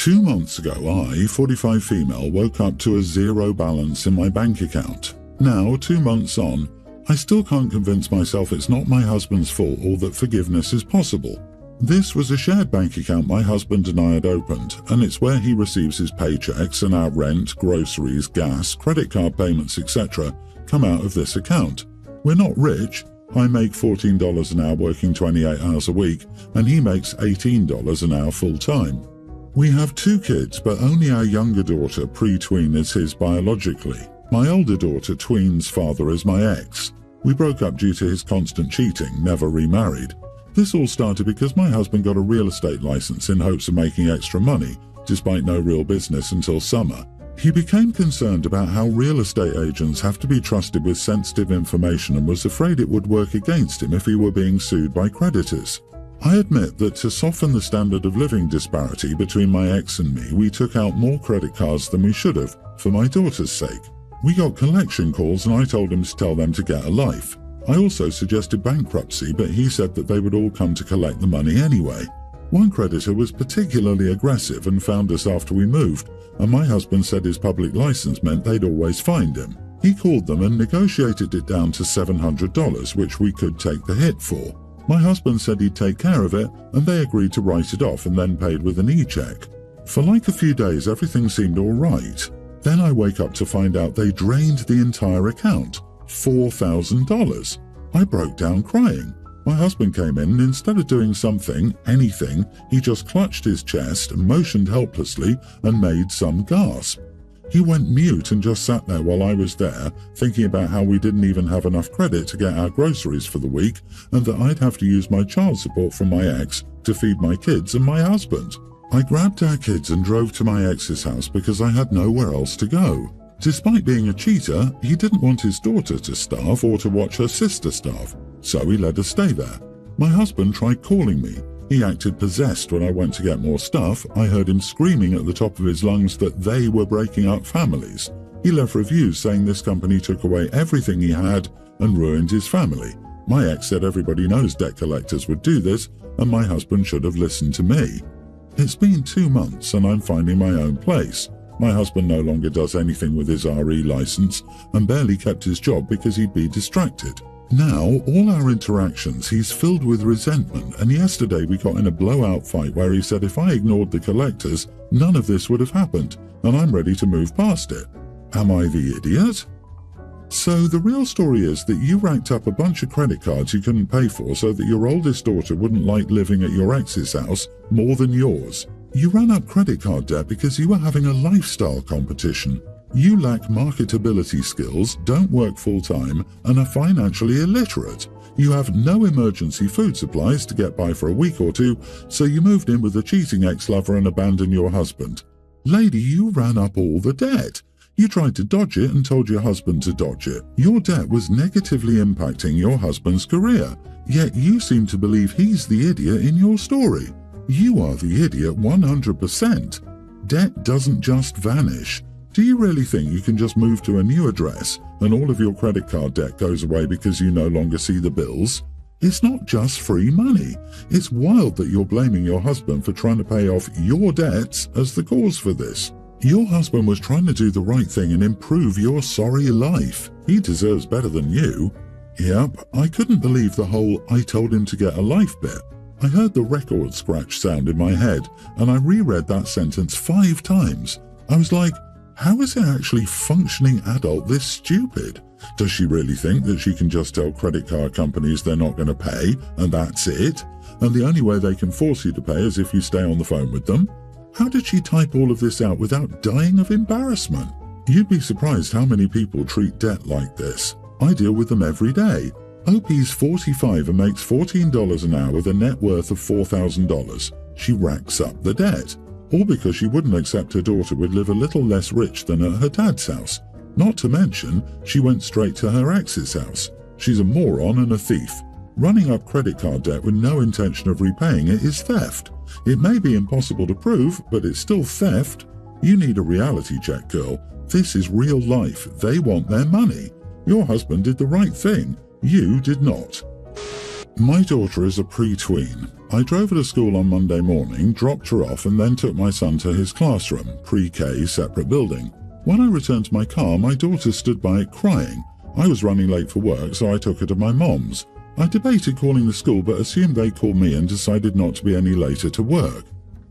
2 months ago, I, 45 female, woke up to a zero balance in my bank account. Now, 2 months on, I still can't convince myself it's not my husband's fault or that forgiveness is possible. This was a shared bank account my husband and I had opened, and it's where he receives his paychecks and our rent, groceries, gas, credit card payments, etc. come out of this account. We're not rich. I make $14 an hour working 28 hours a week, and he makes $18 an hour full-time. We have 2 kids, but only our younger daughter, pre-tween, is his biologically. My older daughter, tween's father, is my ex. We broke up due to his constant cheating, never remarried. This all started because my husband got a real estate license in hopes of making extra money, despite no real business until summer. He became concerned about how real estate agents have to be trusted with sensitive information and was afraid it would work against him if he were being sued by creditors. I admit that to soften the standard of living disparity between my ex and me, we took out more credit cards than we should have, for my daughter's sake. We got collection calls and I told him to tell them to get a life. I also suggested bankruptcy, but he said that they would all come to collect the money anyway. One creditor was particularly aggressive and found us after we moved, and my husband said his public license meant they'd always find him. He called them and negotiated it down to $700, which we could take the hit for. My husband said he'd take care of it, and they agreed to write it off and then paid with an e-check. For like a few days, everything seemed all right. Then I wake up to find out they drained the entire account, $4,000. I broke down crying. My husband came in and instead of doing anything, he just clutched his chest, motioned helplessly, and made some gasp. He went mute and just sat there while I was there, thinking about how we didn't even have enough credit to get our groceries for the week, and that I'd have to use my child support from my ex to feed my kids and my husband. I grabbed our kids and drove to my ex's house because I had nowhere else to go. Despite being a cheater, he didn't want his daughter to starve or to watch her sister starve, so he let us stay there. My husband tried calling me. He acted possessed when I went to get more stuff. I heard him screaming at the top of his lungs that they were breaking up families. He left reviews saying this company took away everything he had and ruined his family. My ex said everybody knows debt collectors would do this, and my husband should have listened to me. It's been 2 months and I'm finding my own place. My husband no longer does anything with his RE license and barely kept his job because he'd be distracted. Now, all our interactions, he's filled with resentment, and yesterday we got in a blowout fight where he said if I ignored the collectors, none of this would have happened, and I'm ready to move past it. Am I the idiot? So the real story is that you racked up a bunch of credit cards you couldn't pay for so that your oldest daughter wouldn't like living at your ex's house more than yours. You ran up credit card debt because you were having a lifestyle competition. You lack marketability skills, don't work full-time, and are financially illiterate. You have no emergency food supplies to get by for a week or two, so you moved in with a cheating ex-lover and abandoned your husband. Lady, you ran up all the debt. You tried to dodge it and told your husband to dodge it. Your debt was negatively impacting your husband's career, yet you seem to believe he's the idiot in your story. You are the idiot 100%. Debt doesn't just vanish. Do you really think you can just move to a new address and all of your credit card debt goes away because you no longer see the bills? It's not just free money. It's wild that you're blaming your husband for trying to pay off your debts as the cause for this. Your husband was trying to do the right thing and improve your sorry life. He deserves better than you. Yep, I couldn't believe the whole "I told him to get a life" bit. I heard the record scratch sound in my head and I reread that sentence 5 times. I was like, how is an actually functioning adult this stupid? Does she really think that she can just tell credit card companies they're not going to pay and that's it? And the only way they can force you to pay is if you stay on the phone with them? How did she type all of this out without dying of embarrassment? You'd be surprised how many people treat debt like this. I deal with them every day. OP's 45 and makes $14 an hour with a net worth of $4,000. She racks up the debt. All because she wouldn't accept her daughter would live a little less rich than at her dad's house. Not to mention, she went straight to her ex's house. She's a moron and a thief. Running up credit card debt with no intention of repaying it is theft. It may be impossible to prove, but it's still theft. You need a reality check, girl. This is real life. They want their money. Your husband did the right thing. You did not. My daughter is a pre-tween. I drove her to school on Monday morning, dropped her off, and then took my son to his classroom, pre-K, separate building. When I returned to my car, my daughter stood by it crying. I was running late for work, so I took her to my mom's. I debated calling the school but assumed they'd call me and decided not to be any later to work.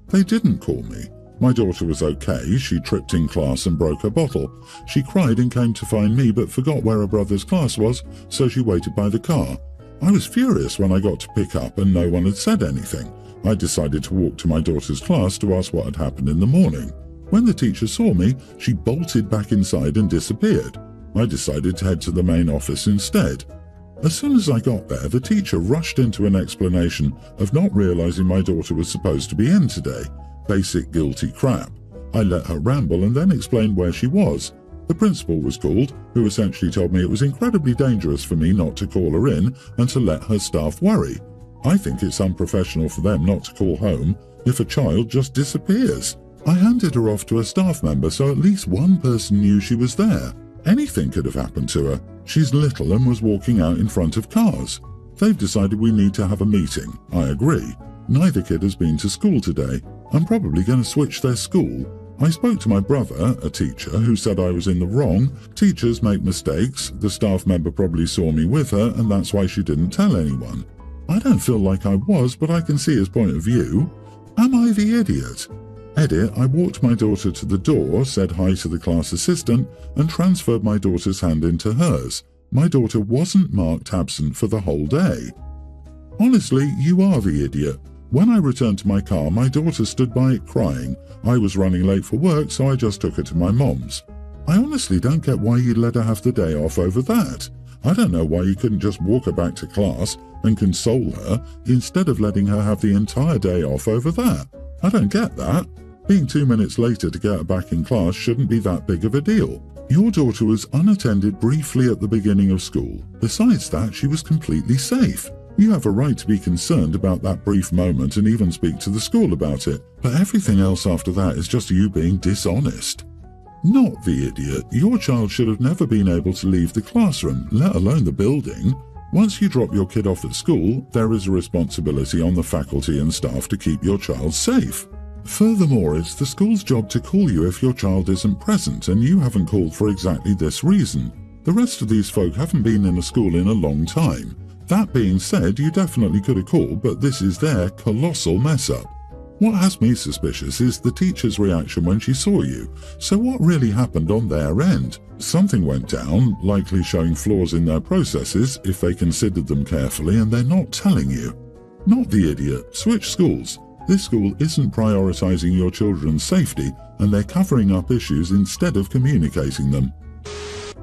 They didn't call me. My daughter was okay. She tripped in class and broke her bottle. She cried and came to find me but forgot where her brother's class was, so she waited by the car. I was furious when I got to pick up and no one had said anything. I decided to walk to my daughter's class to ask what had happened in the morning. When the teacher saw me, she bolted back inside and disappeared. I decided to head to the main office instead. As soon as I got there, the teacher rushed into an explanation of not realizing my daughter was supposed to be in today. Basic guilty crap. I let her ramble and then explained where she was. The principal was called, who essentially told me it was incredibly dangerous for me not to call her in and to let her staff worry. I think it's unprofessional for them not to call home if a child just disappears. I handed her off to a staff member so at least one person knew she was there. Anything could have happened to her. She's little and was walking out in front of cars. They've decided we need to have a meeting. I agree. Neither kid has been to school today. I'm probably going to switch their school. I spoke to my brother, a teacher, who said I was in the wrong. Teachers make mistakes. The staff member probably saw me with her and that's why she didn't tell anyone. I don't feel like I was, but I can see his point of view. Am I the idiot? Edit, I walked my daughter to the door, said hi to the class assistant, and transferred my daughter's hand into hers. My daughter wasn't marked absent for the whole day. Honestly, you are the idiot. When I returned to my car, my daughter stood by it crying. I was running late for work, so I just took her to my mom's. I honestly don't get why you'd let her have the day off over that. I don't know why you couldn't just walk her back to class and console her instead of letting her have the entire day off over that. I don't get that. Being 2 minutes later to get her back in class shouldn't be that big of a deal. Your daughter was unattended briefly at the beginning of school. Besides that, she was completely safe. You have a right to be concerned about that brief moment and even speak to the school about it, but everything else after that is just you being dishonest. Not the idiot. Your child should have never been able to leave the classroom, let alone the building. Once you drop your kid off at school, there is a responsibility on the faculty and staff to keep your child safe. Furthermore, it's the school's job to call you if your child isn't present and you haven't called for exactly this reason. The rest of these folk haven't been in a school in a long time. That being said, you definitely could have called, but this is their colossal mess-up. What has me suspicious is the teacher's reaction when she saw you. So what really happened on their end? Something went down, likely showing flaws in their processes if they considered them carefully and they're not telling you. Not the idiot. Switch schools. This school isn't prioritizing your children's safety and they're covering up issues instead of communicating them.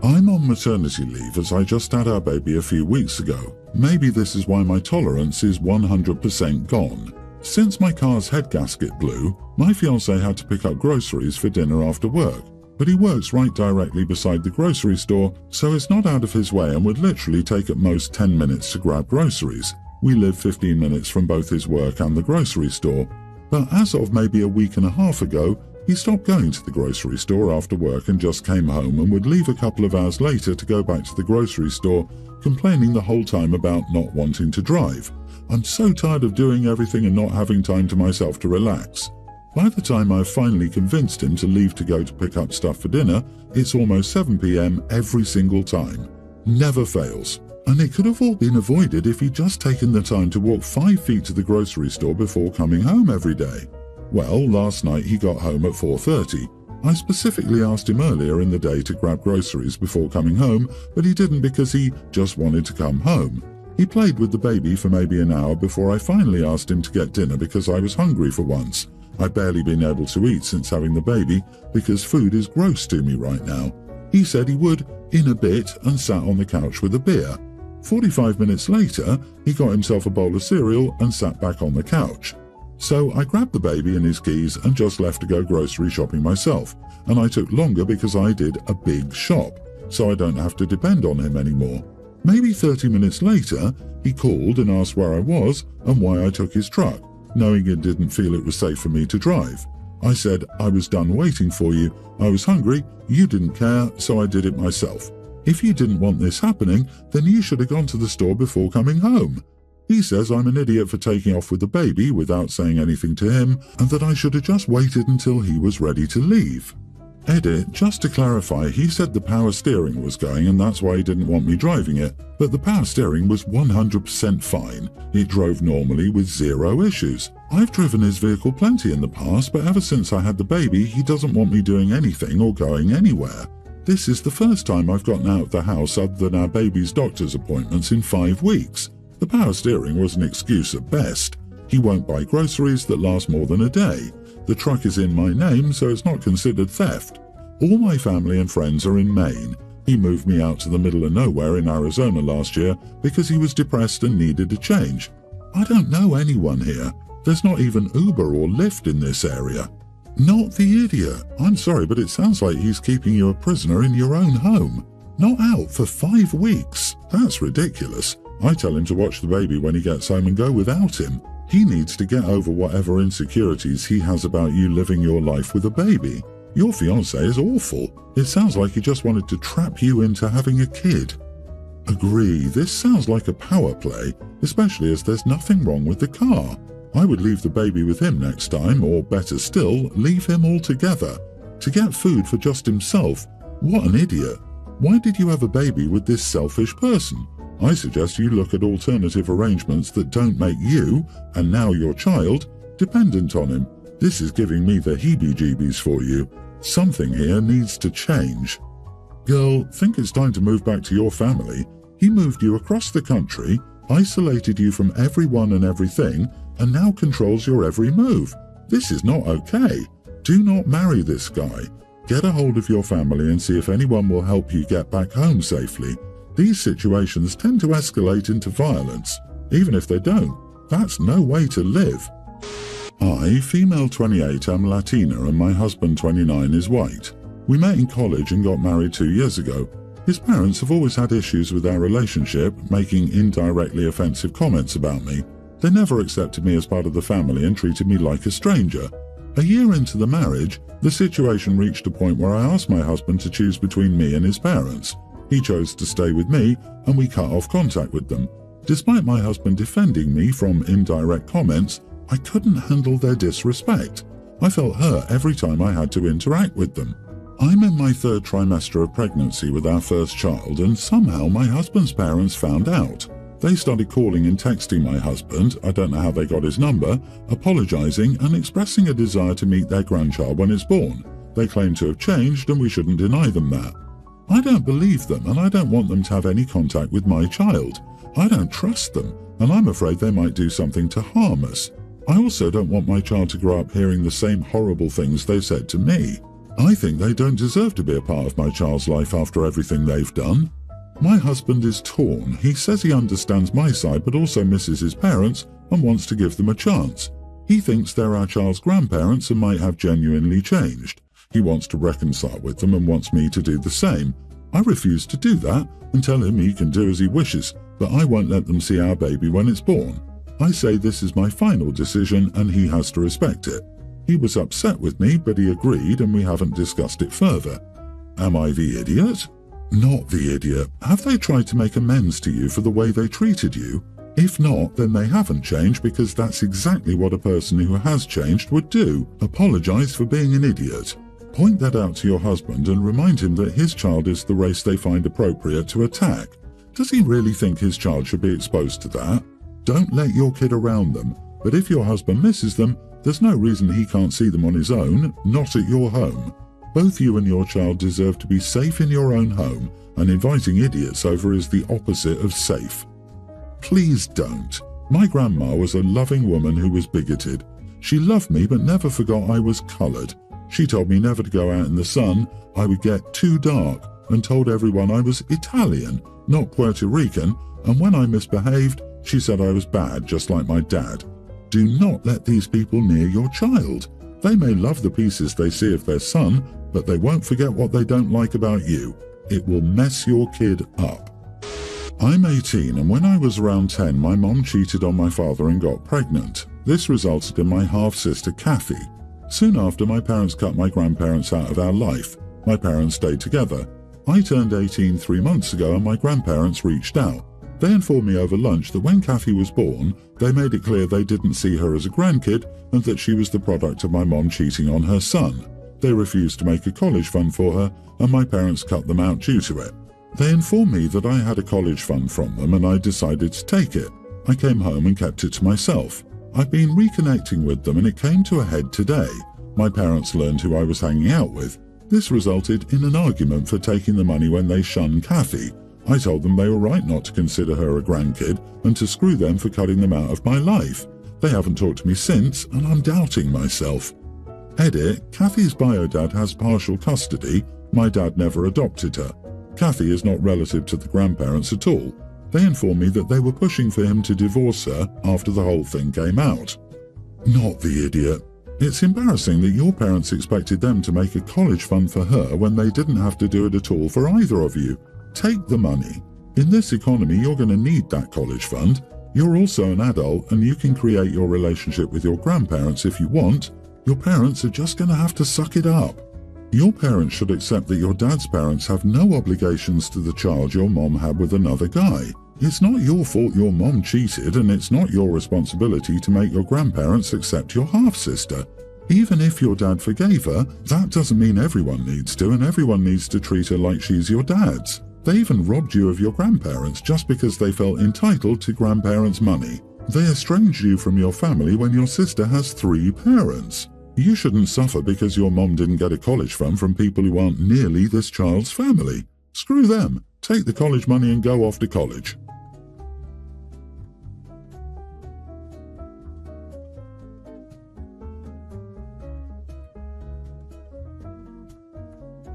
I'm on maternity leave as I just had our baby a few weeks ago. Maybe this is why my tolerance is 100% gone. Since my car's head gasket blew, my fiancé had to pick up groceries for dinner after work, but he works right directly beside the grocery store, so it's not out of his way and would literally take at most 10 minutes to grab groceries. We live 15 minutes from both his work and the grocery store, but as of maybe a week and a half ago, he stopped going to the grocery store after work and just came home and would leave a couple of hours later to go back to the grocery store, complaining the whole time about not wanting to drive. I'm so tired of doing everything and not having time to myself to relax. By the time I've finally convinced him to leave to go to pick up stuff for dinner, it's almost 7 p.m. every single time. Never fails. And it could have all been avoided if he'd just taken the time to walk 5 feet to the grocery store before coming home every day. Well, last night he got home at 4:30. I specifically asked him earlier in the day to grab groceries before coming home, but he didn't because he just wanted to come home. He played with the baby for maybe an hour before I finally asked him to get dinner because I was hungry for once. I've barely been able to eat since having the baby because food is gross to me right now. He said he would in a bit and sat on the couch with a beer. 45 minutes later, he got himself a bowl of cereal and sat back on the couch. So I grabbed the baby and his keys and just left to go grocery shopping myself, and I took longer because I did a big shop, so I don't have to depend on him anymore. Maybe 30 minutes later, he called and asked where I was and why I took his truck, knowing he didn't feel it was safe for me to drive. I said, I was done waiting for you, I was hungry, you didn't care, so I did it myself. If you didn't want this happening, then you should have gone to the store before coming home. He says I'm an idiot for taking off with the baby without saying anything to him, and that I should have just waited until he was ready to leave. Edit, just to clarify, he said the power steering was going and that's why he didn't want me driving it, but the power steering was 100% fine. It drove normally with zero issues. I've driven his vehicle plenty in the past, but ever since I had the baby, he doesn't want me doing anything or going anywhere. This is the first time I've gotten out of the house other than our baby's doctor's appointments in 5 weeks. The power steering was an excuse at best. He won't buy groceries that last more than a day. The truck is in my name, so it's not considered theft. All my family and friends are in Maine. He moved me out to the middle of nowhere in Arizona last year because he was depressed and needed a change. I don't know anyone here. There's not even Uber or Lyft in this area. Not the idiot. I'm sorry, but it sounds like he's keeping you a prisoner in your own home. Not out for 5 weeks. That's ridiculous. I tell him to watch the baby when he gets home and go without him. He needs to get over whatever insecurities he has about you living your life with a baby. Your fiancé is awful. It sounds like he just wanted to trap you into having a kid. Agree, this sounds like a power play, especially as there's nothing wrong with the car. I would leave the baby with him next time, or better still, leave him altogether. To get food for just himself, what an idiot. Why did you have a baby with this selfish person? I suggest you look at alternative arrangements that don't make you, and now your child, dependent on him. This is giving me the heebie-jeebies for you. Something here needs to change. Girl, think it's time to move back to your family. He moved you across the country, isolated you from everyone and everything, and now controls your every move. This is not okay. Do not marry this guy. Get a hold of your family and see if anyone will help you get back home safely. These situations tend to escalate into violence. Even if they don't, that's no way to live. I, female 28, am Latina and my husband 29 is white. We met in college and got married 2 years ago. His parents have always had issues with our relationship, making indirectly offensive comments about me. They never accepted me as part of the family and treated me like a stranger. A year into the marriage, the situation reached a point where I asked my husband to choose between me and his parents. He chose to stay with me and we cut off contact with them. Despite my husband defending me from indirect comments, I couldn't handle their disrespect. I felt hurt every time I had to interact with them. I'm in my 3rd trimester of pregnancy with our first child, and somehow my husband's parents found out. They started calling and texting my husband, I don't know how they got his number, apologizing and expressing a desire to meet their grandchild when it's born. They claim to have changed and we shouldn't deny them that. I don't believe them and I don't want them to have any contact with my child. I don't trust them and I'm afraid they might do something to harm us. I also don't want my child to grow up hearing the same horrible things they said to me. I think they don't deserve to be a part of my child's life after everything they've done. My husband is torn. He says he understands my side but also misses his parents and wants to give them a chance. He thinks they're our child's grandparents and might have genuinely changed. He wants to reconcile with them and wants me to do the same. I refuse to do that and tell him he can do as he wishes, but I won't let them see our baby when it's born. I say this is my final decision and he has to respect it. He was upset with me, but he agreed and we haven't discussed it further. Am I the idiot? Not the idiot. Have they tried to make amends to you for the way they treated you? If not, then they haven't changed because that's exactly what a person who has changed would do. Apologize for being an idiot. Point that out to your husband and remind him that his child is the race they find appropriate to attack. Does he really think his child should be exposed to that? Don't let your kid around them, but if your husband misses them, there's no reason he can't see them on his own, not at your home. Both you and your child deserve to be safe in your own home, and inviting idiots over is the opposite of safe. Please don't. My grandma was a loving woman who was bigoted. She loved me but never forgot I was coloured. She told me never to go out in the sun, I would get too dark, and told everyone I was Italian, not Puerto Rican, and when I misbehaved, she said I was bad, just like my dad. Do not let these people near your child. They may love the pieces they see of their son, but they won't forget what they don't like about you. It will mess your kid up. I'm 18 and when I was around 10, my mom cheated on my father and got pregnant. This resulted in my half-sister Kathy. Soon after, my parents cut my grandparents out of our life. My parents stayed together. I turned 18 3 months ago and my grandparents reached out. They informed me over lunch that when Kathy was born, they made it clear they didn't see her as a grandkid and that she was the product of my mom cheating on her son. They refused to make a college fund for her, and my parents cut them out due to it. They informed me that I had a college fund from them, and I decided to take it. I came home and kept it to myself. I've been reconnecting with them, and it came to a head today. My parents learned who I was hanging out with. This resulted in an argument for taking the money when they shunned Kathy. I told them they were right not to consider her a grandkid and to screw them for cutting them out of my life. They haven't talked to me since, and I'm doubting myself. Edit: Kathy's bio-dad has partial custody. My dad never adopted her. Kathy is not relative to the grandparents at all. They informed me that they were pushing for him to divorce her after the whole thing came out. Not the idiot. It's embarrassing that your parents expected them to make a college fund for her when they didn't have to do it at all for either of you. Take the money. In this economy, you're going to need that college fund. You're also an adult and you can create your relationship with your grandparents if you want. Your parents are just going to have to suck it up. Your parents should accept that your dad's parents have no obligations to the child your mom had with another guy. It's not your fault your mom cheated, and it's not your responsibility to make your grandparents accept your half-sister. Even if your dad forgave her, that doesn't mean everyone needs to, and everyone needs to treat her like she's your dad's. They even robbed you of your grandparents just because they felt entitled to grandparents' money. They estranged you from your family when your sister has 3 parents. You shouldn't suffer because your mom didn't get a college fund from people who aren't nearly this child's family. Screw them. Take the college money and go off to college.